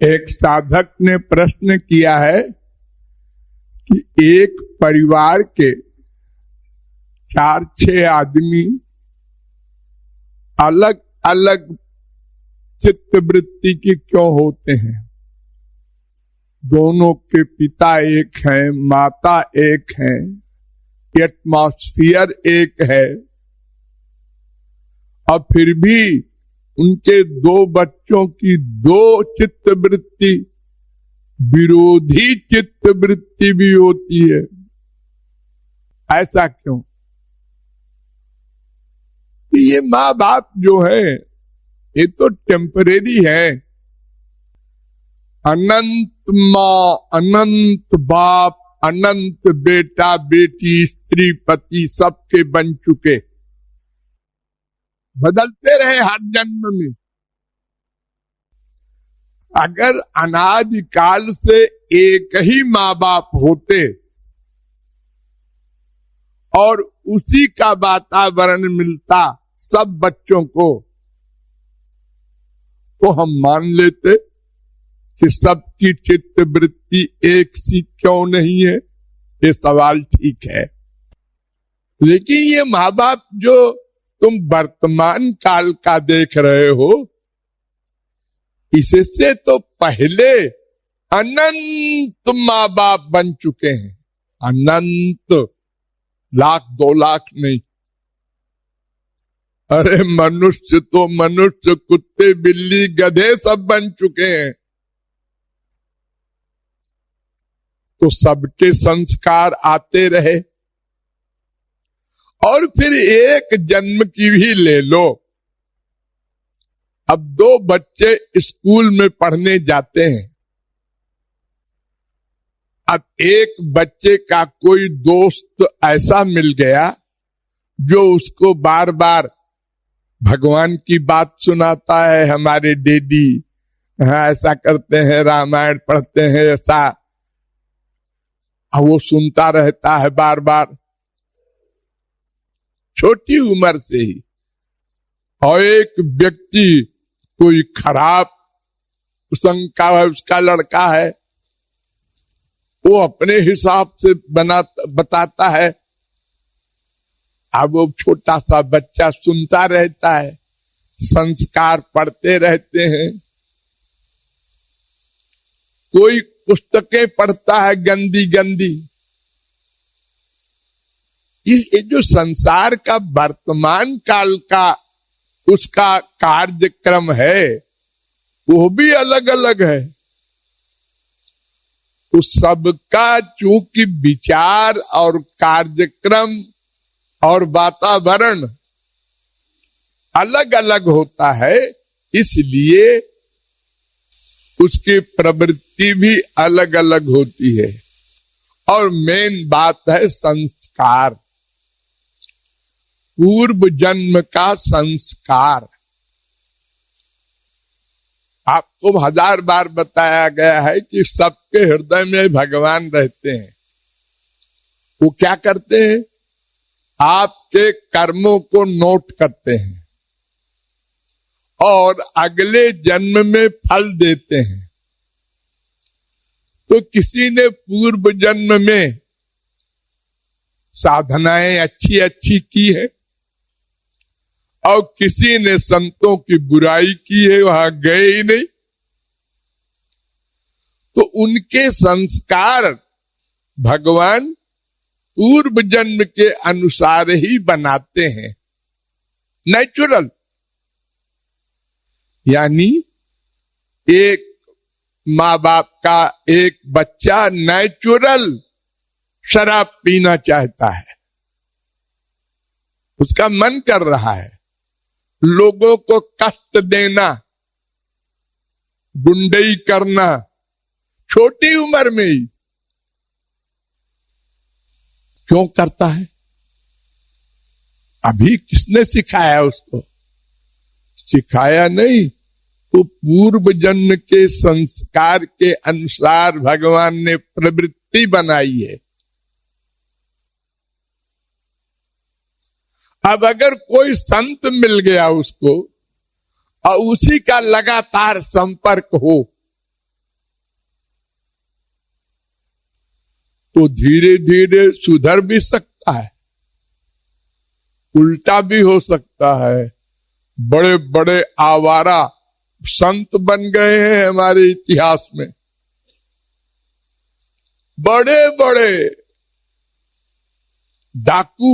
एक साधक ने प्रश्न किया है कि एक परिवार के 4-6 आदमी अलग अलग चित्तवृत्ति के क्यों होते हैं? दोनों के पिता एक हैं, माता एक हैं, एटमॉस्फियर एक है, और फिर भी उनके 2 बच्चों की 2 चित्तवृत्ति, विरोधी चित्तवृत्ति भी होती है। ऐसा क्यों? ये माँ बाप जो है ये तो टेम्परेरी है। अनंत माँ, अनंत बाप, अनंत बेटा बेटी, स्त्री पति सबके बन चुके, बदलते रहे हर जन्म में। अगर अनादिकाल से एक ही माँ बाप होते और उसी का वातावरण मिलता सब बच्चों को, तो हम मान लेते कि सबकी चित्तवृत्ति एक सी क्यों नहीं है। ये सवाल ठीक है, लेकिन ये माँ बाप जो तुम वर्तमान काल का देख रहे हो, इससे तो पहले अनंत माँ बाप बन चुके हैं। अनंत, 1,00,000-2 लाख नहीं। अरे मनुष्य तो मनुष्य, कुत्ते बिल्ली गधे सब बन चुके हैं। तो सबके संस्कार आते रहे। और फिर एक जन्म की भी ले लो। अब 2 बच्चे स्कूल में पढ़ने जाते हैं। अब एक बच्चे का कोई दोस्त ऐसा मिल गया जो उसको बार बार भगवान की बात सुनाता है। हमारे डैडी ऐसा करते हैं, रामायण पढ़ते हैं, ऐसा वो सुनता रहता है बार बार, छोटी उम्र से ही। और एक व्यक्ति कोई खराब शंका है, उसका लड़का है, वो अपने हिसाब से बताता है। अब वो छोटा सा बच्चा सुनता रहता है, संस्कार पढ़ते रहते हैं। कोई पुस्तकें पढ़ता है गंदी गंदी। ये जो संसार का वर्तमान काल का उसका कार्यक्रम है, वो भी अलग अलग है। तो सबका चूंकि विचार और कार्यक्रम और वातावरण अलग अलग होता है, इसलिए उसकी प्रवृत्ति भी अलग अलग होती है। और मेन बात है संस्कार, पूर्व जन्म का संस्कार। आपको 1000 बार बताया गया है कि सबके हृदय में भगवान रहते हैं। वो क्या करते हैं? आपके कर्मों को नोट करते हैं और अगले जन्म में फल देते हैं। तो किसी ने पूर्व जन्म में साधनाएं अच्छी अच्छी की है और किसी ने संतों की बुराई की है, वहां गए ही नहीं, तो उनके संस्कार भगवान पूर्व जन्म के अनुसार ही बनाते हैं, नेचुरल। यानी एक माँ बाप का एक बच्चा नेचुरल शराब पीना चाहता है, उसका मन कर रहा है, लोगों को कष्ट देना, गुंडई करना, छोटी उम्र में ही क्यों करता है? अभी किसने सिखाया उसको? सिखाया नहीं, तो पूर्व जन्म के संस्कार के अनुसार भगवान ने प्रवृत्ति बनाई है। अब अगर कोई संत मिल गया उसको और उसी का लगातार संपर्क हो, तो धीरे धीरे सुधर भी सकता है, उल्टा भी हो सकता है। बड़े बड़े आवारा संत बन गए हैं हमारे इतिहास में, बड़े बड़े डाकू,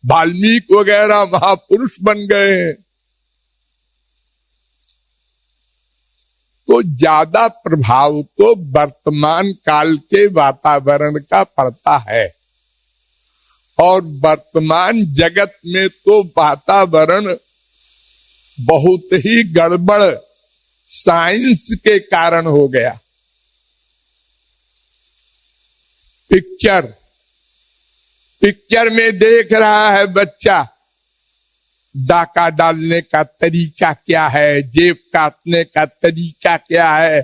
वाल्मीकि वगैरह महापुरुष बन गए हैं। तो ज्यादा प्रभाव तो वर्तमान काल के वातावरण का पड़ता है, और वर्तमान जगत में तो वातावरण बहुत ही गड़बड़ साइंस के कारण हो गया। पिक्चर में देख रहा है बच्चा, डाका डालने का तरीका क्या है, जेब काटने का तरीका क्या है,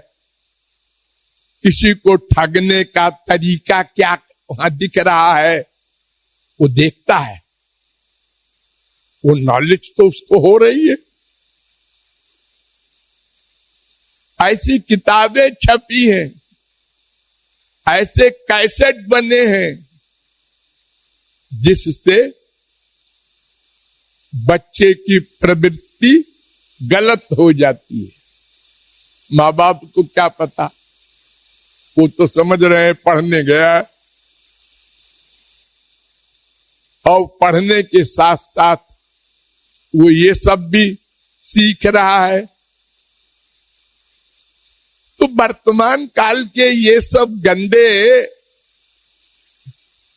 किसी को ठगने का तरीका क्या वहां दिख रहा है, वो देखता है। वो नॉलेज तो उसको हो रही है। ऐसी किताबें छपी हैं, ऐसे कैसेट बने हैं, जिससे बच्चे की प्रवृत्ति गलत हो जाती है। माँ बाप को क्या पता, वो तो समझ रहे हैं पढ़ने गया, और पढ़ने के साथ साथ वो ये सब भी सीख रहा है। तो वर्तमान काल के ये सब गंदे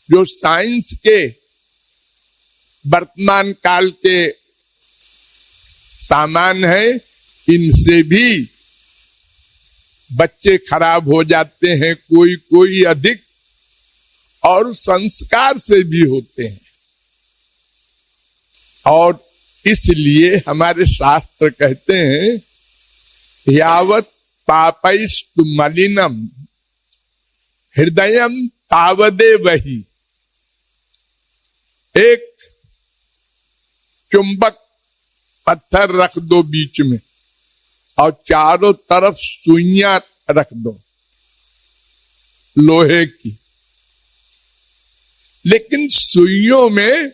जो साइंस के वर्तमान काल के सामान है, इनसे भी बच्चे खराब हो जाते हैं, कोई कोई अधिक, और संस्कार से भी होते हैं। और इसलिए हमारे शास्त्र कहते हैं, यावत पापैस्तु मलिनम हृदयम तावदे वही। एक चुंबक पत्थर रख दो बीच में, और चारों तरफ सुइयां रख दो लोहे की, लेकिन सुइयों में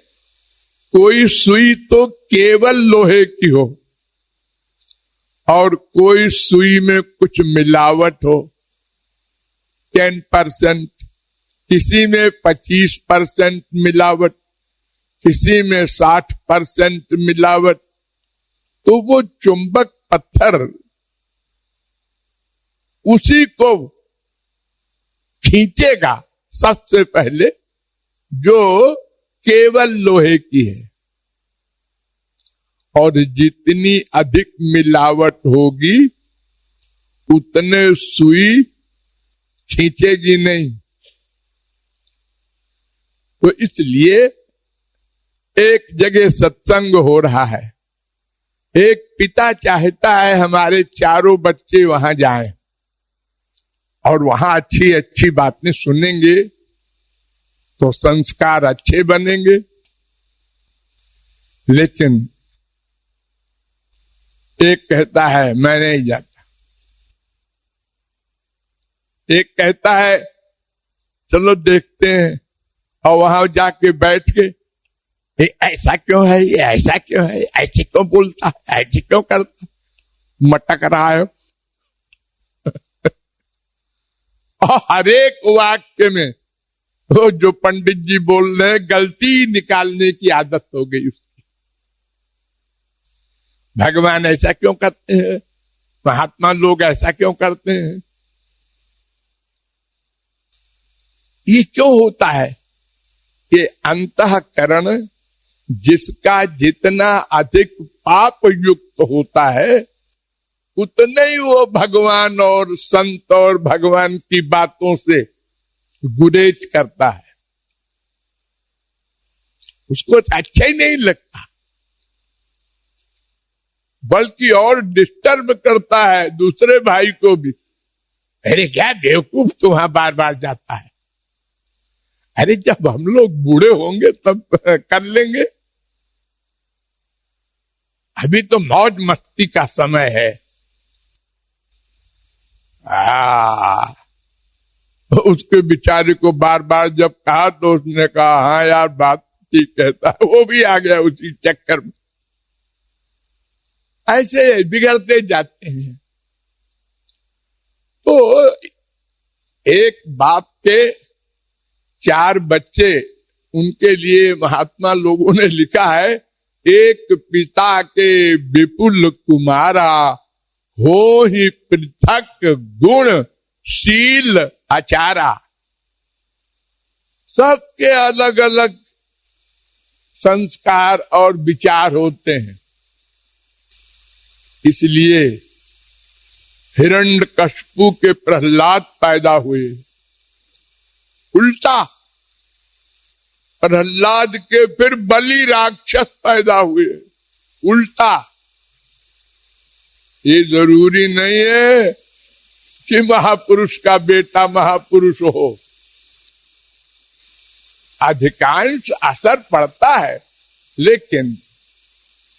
कोई सुई तो केवल लोहे की हो, और कोई सुई में कुछ मिलावट हो, 10%, किसी में 25% मिलावट, किसी में 60% मिलावट। तो वो चुंबक पत्थर उसी को खींचेगा सबसे पहले जो केवल लोहे की है, और जितनी अधिक मिलावट होगी उतने सुई खींचेगी नहीं। तो इसलिए एक जगह सत्संग हो रहा है, एक पिता चाहता है हमारे चारों बच्चे वहां जाएं और वहां अच्छी अच्छी बातें सुनेंगे तो संस्कार अच्छे बनेंगे। लेकिन एक कहता है मैं नहीं जाता, एक कहता है चलो देखते हैं, और वहां जाके बैठ के ऐसा क्यों है, ये ऐसा क्यों है, ऐसे क्यों बोलता है, ऐसे क्यों करता, मटक रहा है। और हर एक वाक्य में वो जो पंडित जी बोल रहे हैं, गलती निकालने की आदत हो गई उसकी। भगवान ऐसा क्यों करते हैं, महात्मा लोग ऐसा क्यों करते हैं, ये क्यों होता है? ये अंतःकरण जिसका जितना अधिक पाप युक्त होता है, उतने ही वो भगवान और संत और भगवान की बातों से गुरेज करता है, उसको अच्छा ही नहीं लगता, बल्कि और डिस्टर्ब करता है दूसरे भाई को भी। अरे क्या बेवकूफ तू वहां बार बार जाता है, अरे जब हम लोग बूढ़े होंगे तब कर लेंगे, अभी तो मौज मस्ती का समय है। उसके बेचारे को बार बार जब कहा तो उसने कहा हाँ यार बात ठीक कहता है, वो भी आ गया उसी चक्कर में। ऐसे बिगड़ते जाते हैं। तो एक बाप के 4 बच्चे, उनके लिए महात्मा लोगों ने लिखा है, एक पिता के विपुल कुमारा, हो ही पृथक गुण शील आचारा। सबके अलग अलग संस्कार और विचार होते हैं। इसलिए हिरण्यकश्यपु के प्रहलाद पैदा हुए, उल्टा प्रहलाद के फिर बलि राक्षस पैदा हुए, उल्टा। ये जरूरी नहीं है कि महापुरुष का बेटा महापुरुष हो। अधिकांश असर पड़ता है, लेकिन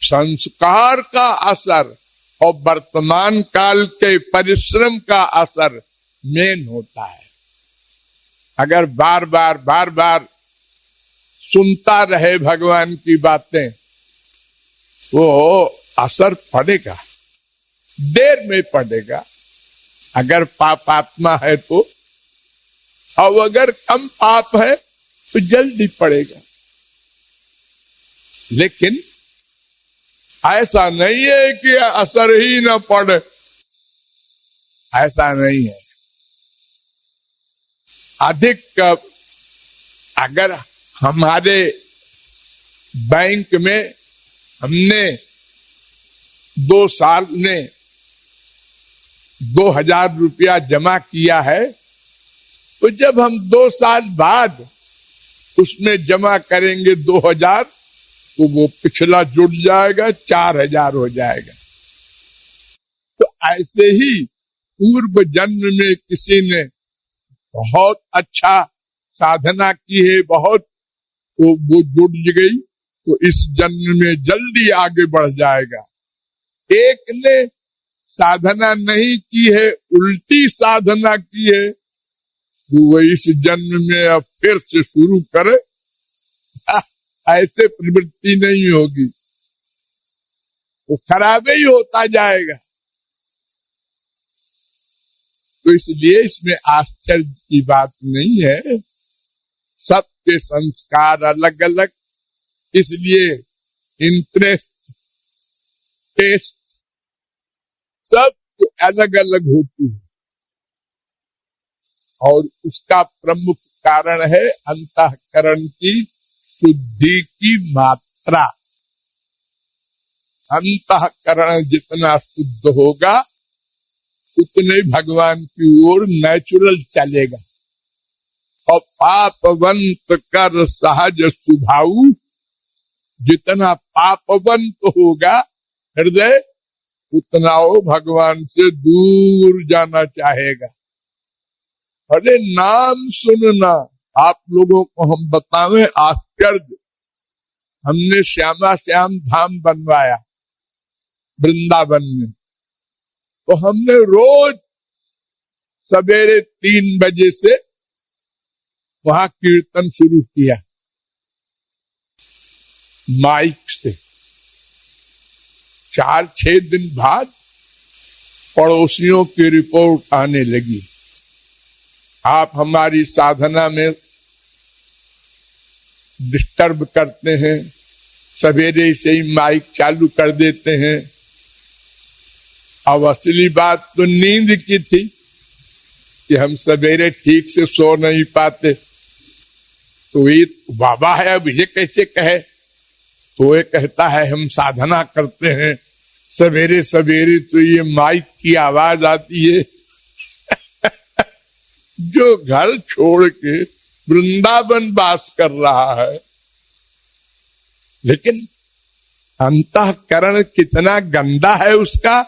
संस्कार का असर और वर्तमान काल के परिश्रम का असर मेन होता है। अगर बार बार सुनता रहे भगवान की बातें, वो असर पड़ेगा, देर में पड़ेगा अगर पापात्मा है तो, और अगर कम पाप है तो जल्दी पड़ेगा। लेकिन ऐसा नहीं है कि असर ही न पड़े, ऐसा नहीं है। अधिक अगर हमारे बैंक में हमने 2 साल में 2000 रुपया जमा किया है, तो जब हम 2 साल बाद उसमें जमा करेंगे 2000, तो वो पिछला जुड़ जाएगा, 4000 हो जाएगा। तो ऐसे ही पूर्व जन्म में किसी ने बहुत अच्छा साधना की है, बहुत, तो वो जुड़ गई, तो इस जन्म में जल्दी आगे बढ़ जाएगा। एक ने साधना नहीं की है, उल्टी साधना की है, तो वो इस जन्म में अब फिर से शुरू करे, ऐसे प्रवृत्ति नहीं होगी, वो खराब ही होता जाएगा। तो इसलिए इसमें आश्चर्य की बात नहीं है। सबके संस्कार अलग अलग, इसलिए इंटरेस्ट, टेस्ट सब अलग अलग होती है, और उसका प्रमुख कारण है अंतःकरण की शुद्धि की मात्रा। अंतःकरण जितना शुद्ध होगा उतने भगवान की ओर नेचुरल चलेगा। और पापवंत कर सहज स्वभाव, जितना पापवंत होगा हृदय, उतना वो भगवान से दूर जाना चाहेगा। अरे नाम सुनना, आप लोगों को हम बतावें आश्चर्य, हमने श्यामा श्याम धाम बनवाया वृंदावन में, तो हमने रोज सवेरे 3 बजे से वहां कीर्तन शुरू किया माइक से। 4-6 दिन बाद पड़ोसियों की रिपोर्ट आने लगी, आप हमारी साधना में डिस्टर्ब करते हैं, सवेरे से ही माइक चालू कर देते हैं। अब असली बात तो नींद की थी कि हम सवेरे ठीक से सो नहीं पाते, तो ये बाबा है, अब ये कैसे कहे? तो ये कहता है हम साधना करते हैं, सवेरे सवेरे तो ये माइक की आवाज आती है। जो घर छोड़ के वृंदावन वास कर रहा है, लेकिन अंतःकरण कितना गंदा है उसका,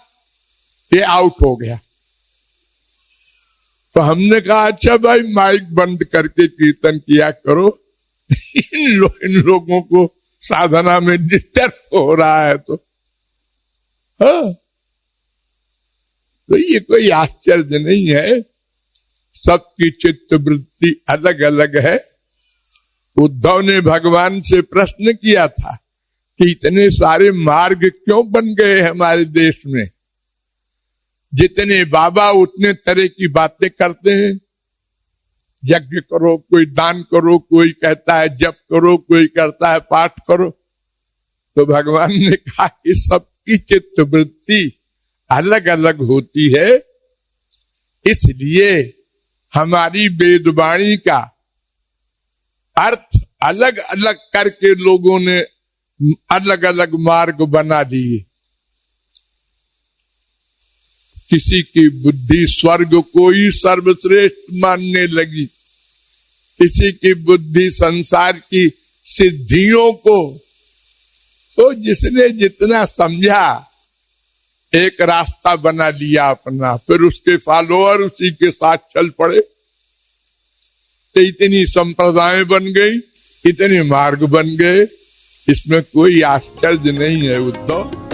ये आउट हो गया। तो हमने कहा अच्छा भाई माइक बंद करके कीर्तन किया करो, इन लोगों को साधना में डिस्टर्ब हो रहा है। तो हाँ, तो ये कोई आश्चर्य नहीं है। सबकी चित्त वृत्ति अलग अलग है। उद्धव ने भगवान से प्रश्न किया था कि इतने सारे मार्ग क्यों बन गए हमारे देश में, जितने बाबा उतने तरह की बातें करते हैं। यज्ञ करो, कोई दान करो, कोई कहता है जप करो, कोई करता है पाठ करो। तो भगवान ने कहा कि सबकी चित्त वृत्ति अलग अलग होती है, इसलिए हमारी वेदवाणी का अर्थ अलग अलग करके लोगों ने अलग अलग मार्ग बना दिए। किसी की बुद्धि स्वर्ग को ही सर्वश्रेष्ठ मानने लगी, किसी की बुद्धि संसार की सिद्धियों को। तो जिसने जितना समझा एक रास्ता बना लिया अपना, फिर उसके फॉलोअर उसी के साथ चल पड़े। तो इतनी संप्रदाय बन गई, इतने मार्ग बन गए, इसमें कोई आश्चर्य नहीं है उद्धव।